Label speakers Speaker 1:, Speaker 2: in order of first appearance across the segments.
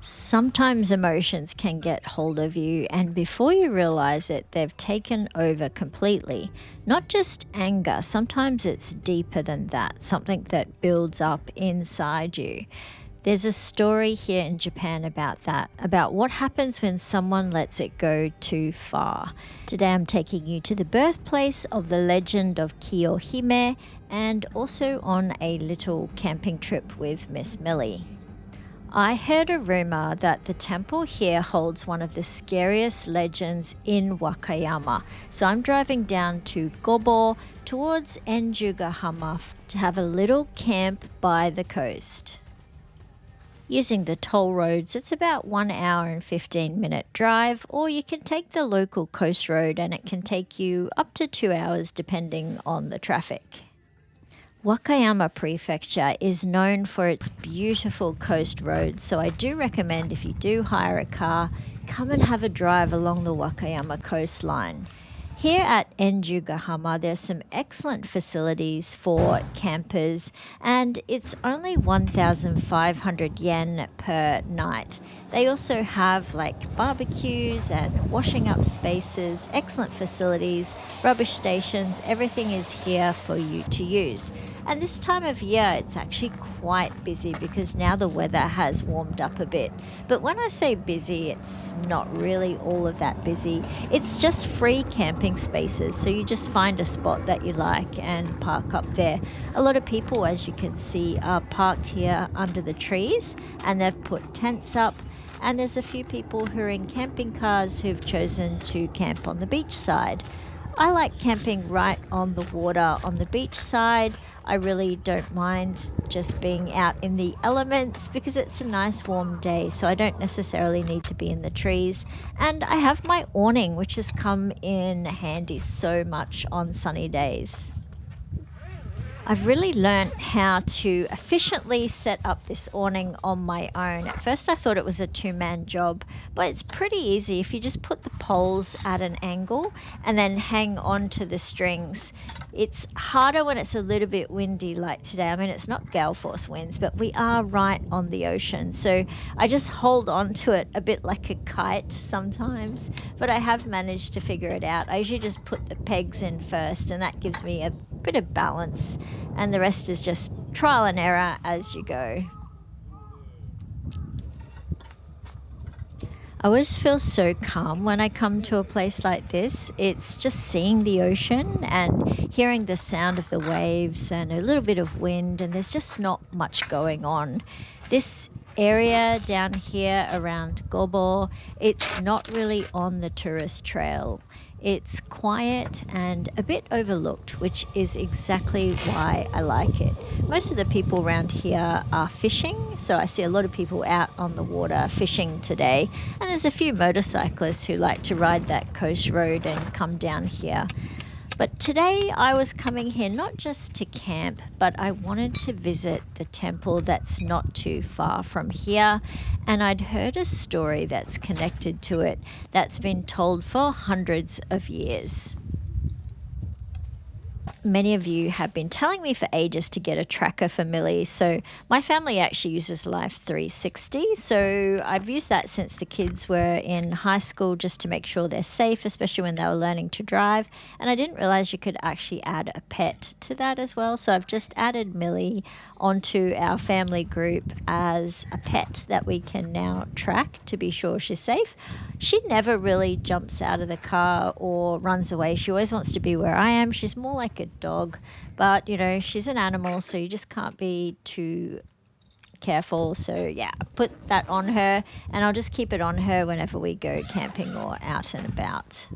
Speaker 1: Sometimes emotions can get hold of you, and before you realize it, they've taken over completely. Not just anger, sometimes it's deeper than that, something that builds up inside you. There's a story here in Japan about that, about what happens when someone lets it go too far. Today I'm taking you to the birthplace of the legend of Kiyohime and also on a little camping trip with Miss Millie. I heard a rumor that the temple here holds one of the scariest legends in Wakayama. So I'm driving down to Gobo towards Enjugahama to have a little camp by the coast. Using the toll roads, it's about 1 hour and 15-minute drive, or you can take the local coast road and it can take you up to 2 hours depending on the traffic. Wakayama Prefecture is known for its beautiful coast roads, so I do recommend if you do hire a car, come and have a drive along the Wakayama coastline. Here at Enjugahama, there's some excellent facilities for campers, and it's only 1,500 yen per night. They also have like barbecues and washing up spaces, excellent facilities, rubbish stations, everything is here for you to use. And this time of year, it's actually quite busy because now the weather has warmed up a bit. But when I say busy, it's not really all of that busy. It's just free camping spaces. So you just find a spot that you like and park up there. A lot of people, as you can see, are parked here under the trees and they've put tents up. And there's a few people who are in camping cars who've chosen to camp on the beach side. I like camping right on the water on the beach side. I really don't mind just being out in the elements because it's a nice warm day, so I don't necessarily need to be in the trees. And I have my awning, which has come in handy so much on sunny days. I've really learned how to efficiently set up this awning on my own. At first I thought it was a two-man job, but it's pretty easy if you just put the poles at an angle and then hang on to the strings. It's harder when it's a little bit windy like today. I mean, it's not gale force winds, but we are right on the ocean. So I just hold on to it a bit like a kite sometimes, but I have managed to figure it out. I usually just put the pegs in first, and that gives me a bit of balance, and the rest is just trial and error as you go. I always feel so calm when I come to a place like this. It's just seeing the ocean and hearing the sound of the waves and a little bit of wind, and there's just not much going on. This area down here around Gobo, it's not really on the tourist trail. It's quiet and a bit overlooked, which is exactly why I like it. Most of the people around here are fishing, so I see a lot of people out on the water fishing today. And there's a few motorcyclists who like to ride that coast road and come down here. But today I was coming here not just to camp, but I wanted to visit the temple that's not too far from here. And I'd heard a story that's connected to it that's been told for hundreds of years. Many of you have been telling me for ages to get a tracker for Millie. So my family actually uses Life 360. So I've used that since the kids were in high school just to make sure they're safe, especially when they were learning to drive. And I didn't realize you could actually add a pet to that as well. So I've just added Millie onto our family group as a pet that we can now track to be sure she's safe. She never really jumps out of the car or runs away. She always wants to be where I am. She's more like a dog, but you know, she's an animal, so you just can't be too careful. So yeah, I put that on her, and I'll just keep it on her whenever we go camping or out and about.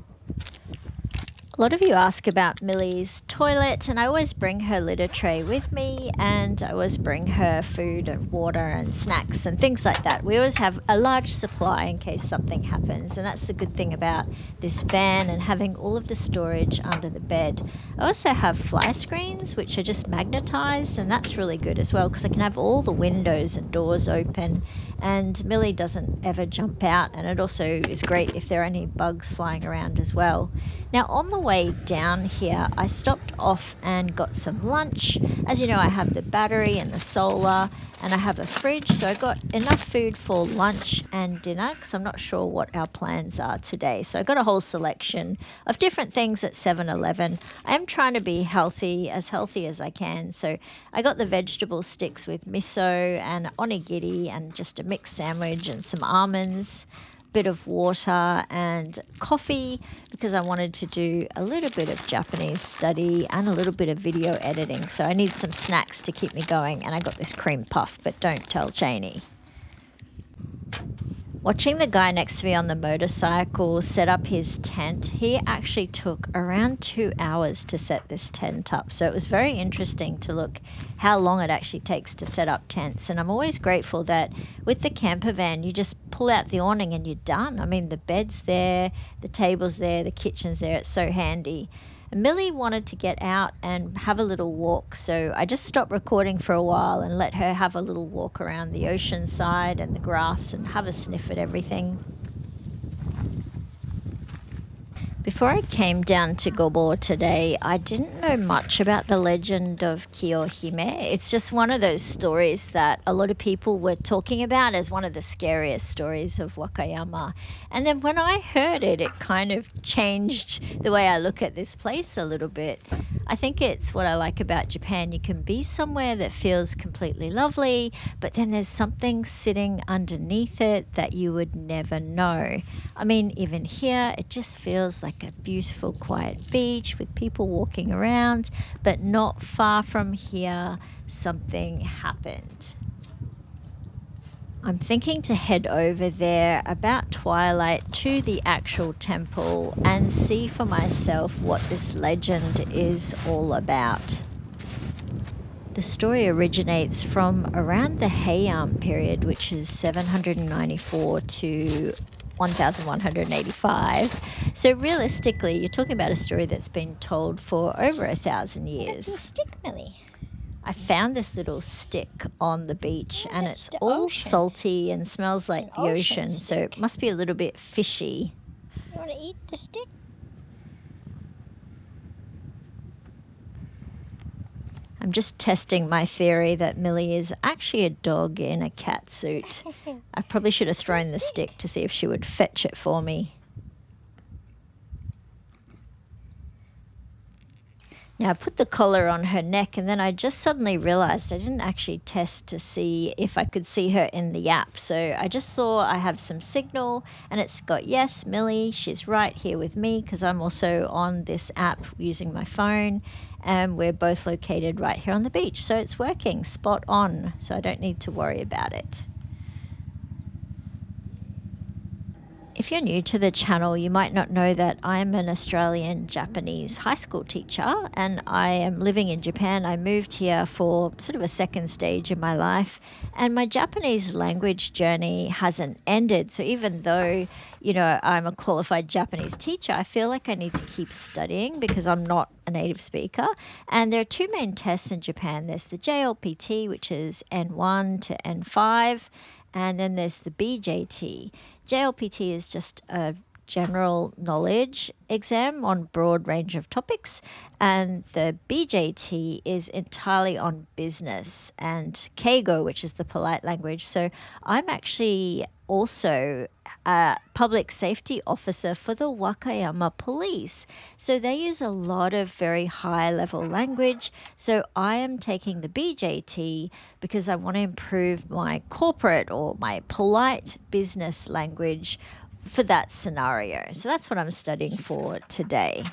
Speaker 1: A lot of you ask about Millie's toilet, and I always bring her litter tray with me, and I always bring her food and water and snacks and things like that. We always have a large supply in case something happens, and that's the good thing about this van and having all of the storage under the bed. I also have fly screens, which are just magnetized, and that's really good as well because I can have all the windows and doors open, and Millie doesn't ever jump out, and it also is great if there are any bugs flying around as well. Now on the way down here, I stopped off and got some lunch. As you know, I have the battery and the solar, and I have a fridge, so I got enough food for lunch and dinner because I'm not sure what our plans are today. So I got a whole selection of different things at 7-Eleven. I am trying to be healthy as I can, so I got the vegetable sticks with miso and onigiri and just a mixed sandwich and some almonds, bit of water and coffee because I wanted to do a little bit of Japanese study and a little bit of video editing. So I need some snacks to keep me going, and I got this cream puff, but don't tell Cheney. Watching the guy next to me on the motorcycle set up his tent, he actually took around 2 hours to set this tent up. So it was very interesting to look how long it actually takes to set up tents. And I'm always grateful that with the camper van, you just pull out the awning and you're done. I mean, the bed's there, the table's there, the kitchen's there. It's so handy. And Millie wanted to get out and have a little walk, so I just stopped recording for a while and let her have a little walk around the ocean side and the grass and have a sniff at everything. Before I came down to Gobo today, I didn't know much about the legend of Kiyohime. It's just one of those stories that a lot of people were talking about as one of the scariest stories of Wakayama. And then when I heard it, it kind of changed the way I look at this place a little bit. I think it's what I like about Japan. You can be somewhere that feels completely lovely, but then there's something sitting underneath it that you would never know. I mean, even here, it just feels like a beautiful, quiet beach with people walking around, but not far from here, something happened. I'm thinking to head over there about twilight to the actual temple and see for myself what this legend is all about. The story originates from around the Heian period, which is 794 to 1185. So realistically, you're talking about a story that's been told for over 1,000 years.
Speaker 2: Stick, Millie.
Speaker 1: I found this little stick on the beach, and it's all salty and smells like the ocean, so it must be a little bit fishy.
Speaker 2: You want to eat the stick?
Speaker 1: I'm just testing my theory that Millie is actually a dog in a cat suit. I probably should have thrown the stick to see if she would fetch it for me. Now I put the collar on her neck, and then I just suddenly realized I didn't actually test to see if I could see her in the app. So I just saw I have some signal, and it's got, yes, Millie, she's right here with me because I'm also on this app using my phone, and we're both located right here on the beach. So it's working spot on, so I don't need to worry about it. If you're new to the channel, you might not know that I'm an Australian Japanese high school teacher, and I am living in Japan. I moved here for sort of a second stage in my life, and my Japanese language journey hasn't ended. So even though, you know, I'm a qualified Japanese teacher, I feel like I need to keep studying because I'm not a native speaker. And there are two main tests in Japan. There's the JLPT, which is N1 to N5, and then there's the BJT. JLPT is just a general knowledge exam on broad range of topics, and the BJT is entirely on business and Keigo, which is the polite language. So I'm actually also a public safety officer for the Wakayama police. So they use a lot of very high level language. So I am taking the BJT because I want to improve my corporate or my polite business language for that scenario. So that's what I'm studying for today.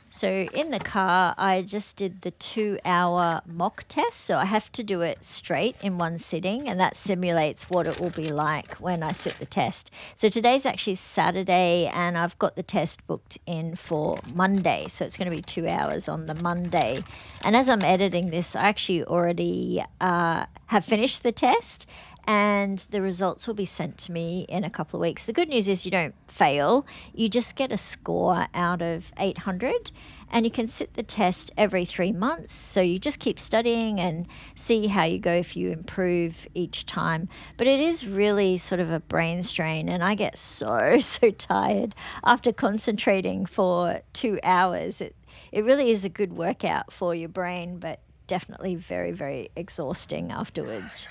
Speaker 1: So in the car, I just did the 2-hour mock test. So I have to do it straight in one sitting, and that simulates what it will be like when I sit the test. So today's actually Saturday, and I've got the test booked in for Monday. So it's going to be 2 hours on the Monday. And as I'm editing this, I actually already have finished the test. and the results will be sent to me in a couple of weeks. The good news is you don't fail. You just get a score out of 800, and you can sit the test every 3 months. So you just keep studying and see how you go, if you improve each time. But it is really sort of a brain strain, and I get so tired after concentrating for 2 hours. It really is a good workout for your brain, but definitely very, very exhausting afterwards.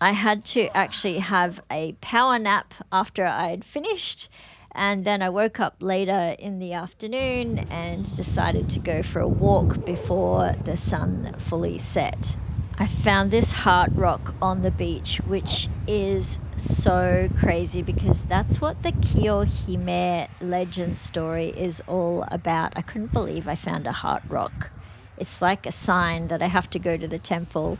Speaker 1: I had to actually have a power nap after I'd finished, and then I woke up later in the afternoon and decided to go for a walk before the sun fully set. I found this heart rock on the beach, which is so crazy because that's what the Kiyohime legend story is all about. I couldn't believe I found a heart rock. It's like a sign that I have to go to the temple.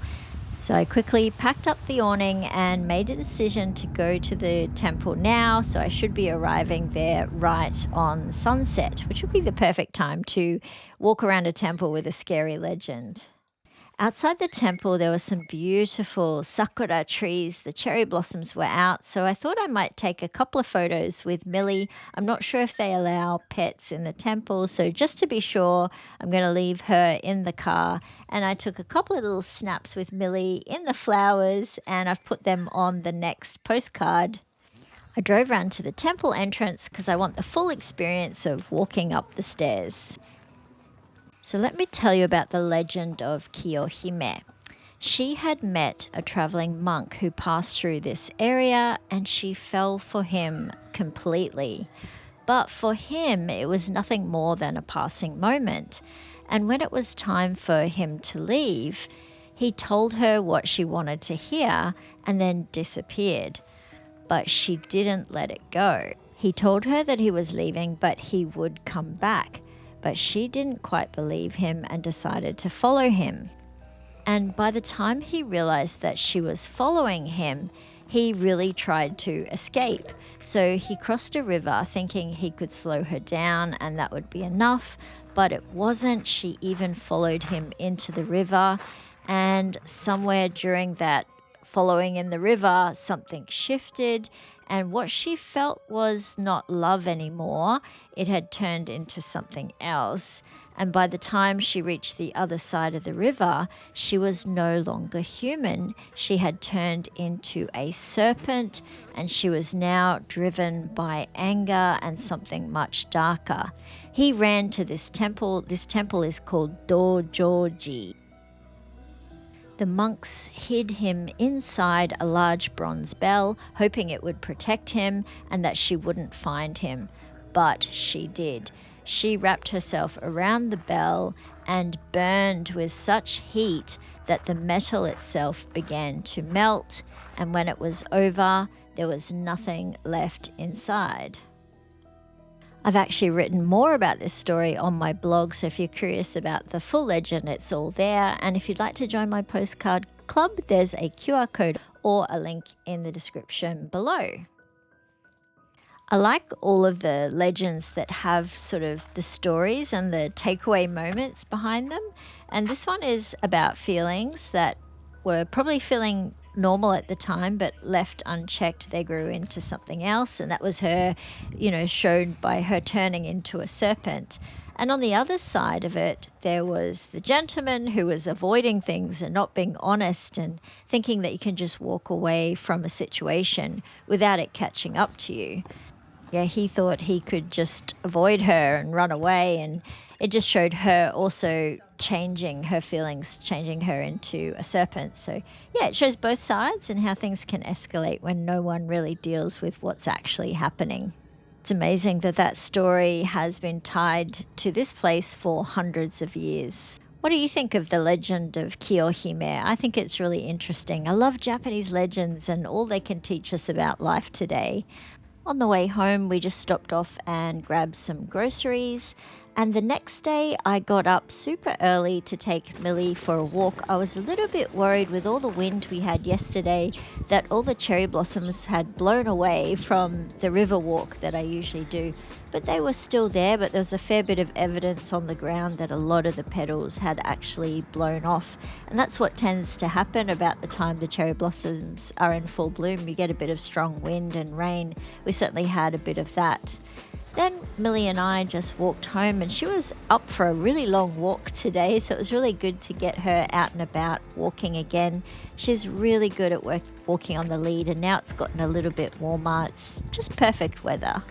Speaker 1: So I quickly packed up the awning and made a decision to go to the temple now. So I should be arriving there right on sunset, which would be the perfect time to walk around a temple with a scary legend. Outside the temple, there were some beautiful sakura trees. The cherry blossoms were out, so I thought I might take a couple of photos with Millie. I'm not sure if they allow pets in the temple, so just to be sure, I'm going to leave her in the car. And I took a couple of little snaps with Millie in the flowers, and I've put them on the next postcard. I drove around to the temple entrance because I want the full experience of walking up the stairs. So let me tell you about the legend of Kiyohime. She had met a traveling monk who passed through this area, and she fell for him completely. But for him, it was nothing more than a passing moment. And when it was time for him to leave, he told her what she wanted to hear and then disappeared. But she didn't let it go. He told her that he was leaving, but he would come back. But she didn't quite believe him and decided to follow him. And by the time he realized that she was following him, he really tried to escape. So he crossed a river thinking he could slow her down and that would be enough, but it wasn't. She even followed him into the river, and somewhere during that following in the river, something shifted, and what she felt was not love anymore. It had turned into something else. And by the time she reached the other side of the river, she was no longer human. She had turned into a serpent, and she was now driven by anger and something much darker. He ran to this temple. This temple is called Dōjō-ji. The monks hid him inside a large bronze bell, hoping it would protect him and that she wouldn't find him. But she did. She wrapped herself around the bell and burned with such heat that the metal itself began to melt, and when it was over, there was nothing left inside. I've actually written more about this story on my blog, so if you're curious about the full legend, it's all there. And if you'd like to join my postcard club, there's a QR code or a link in the description below. I like all of the legends that have sort of the stories and the takeaway moments behind them. And this one is about feelings that were probably feeling normal at the time, but left unchecked, they grew into something else. And that was her, shown by her turning into a serpent. And on the other side of it, there was the gentleman who was avoiding things and not being honest and thinking that you can just walk away from a situation without it catching up to you. Yeah, he thought he could just avoid her and run away, and it just showed her also changing her feelings, changing her into a serpent. So yeah, it shows both sides and how things can escalate when no one really deals with what's actually happening. It's amazing that that story has been tied to this place for hundreds of years. What do you think of the legend of Kiyohime? I think it's really interesting. I love Japanese legends and all they can teach us about life today. On the way home, we just stopped off and grabbed some groceries. And the next day, I got up super early to take Millie for a walk. I was a little bit worried with all the wind we had yesterday that all the cherry blossoms had blown away from the river walk that I usually do. But they were still there, but there was a fair bit of evidence on the ground that a lot of the petals had actually blown off. And that's what tends to happen about the time the cherry blossoms are in full bloom. You get a bit of strong wind and rain. We certainly had a bit of that. Then Millie and I just walked home, and she was up for a really long walk today, so it was really good to get her out and about walking again. She's really good at walking on the lead, and now it's gotten a little bit warmer. It's just perfect weather.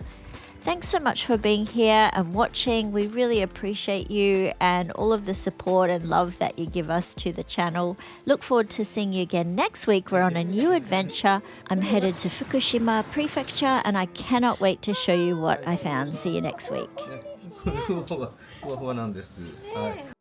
Speaker 1: Thanks so much for being here and watching. We really appreciate you and all of the support and love that you give us to the channel. Look forward to seeing you again next week. We're on a new adventure. I'm headed to Fukushima Prefecture and I cannot wait to show you what I found. See you next week.
Speaker 3: ふわふわなんです。はい。